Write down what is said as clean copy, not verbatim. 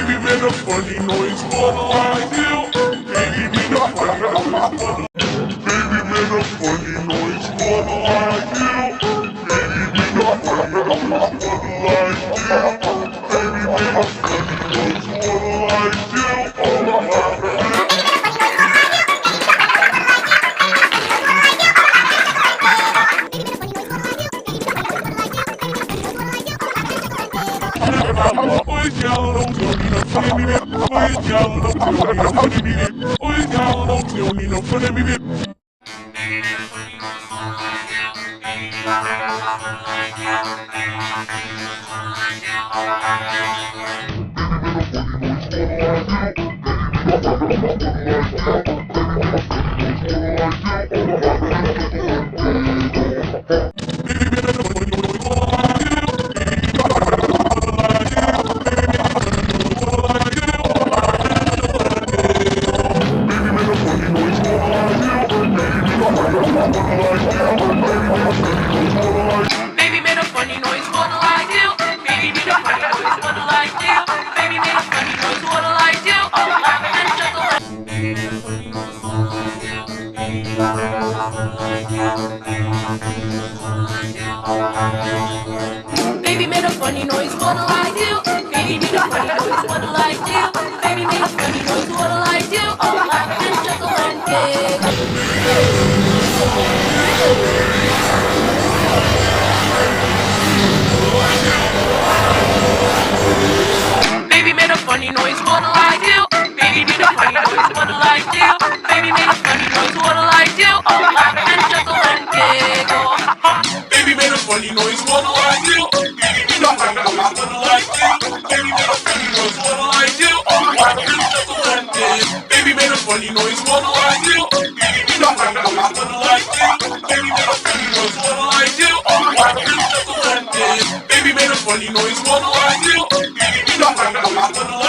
Baby made a funny noise, what'll I do? Baby made a funny noise, baby made a funny noise, what'll I do? Baby made a funny noise, what'll I do? Baby made a funny noise, what'll I do? Baby made a funny noise, what'll I do? Baby made a funny noise, what'll I do? Baby made a funny noise, what'll I do? Oh, laugh and chuckle. Baby made a funny noise, what'll I do? Baby made a funny noise, what'll I do? Baby made a funny noise, what'll I do? Oh, laugh and chuckle and giggle. Baby made a funny noise, what'll I do? Baby made a funny noise, what'll I do? Baby made a funny noise, what'll I do? Oh, laugh and chuckle and giggle. Baby made a funny noise, what'll I do? Baby made a funny noise, what'll I do? Baby made a funny noise, what'll I do? Oh, laugh and chuckle and giggle. Baby made a funny noise, what'll I do? Baby made a funny noise, what'll I do? Baby made a funny noise, what'll I do? Oh, laugh and chuckle and giggle. Baby made a funny noise, what'll I do? Baby made a funny noise, what'll I do?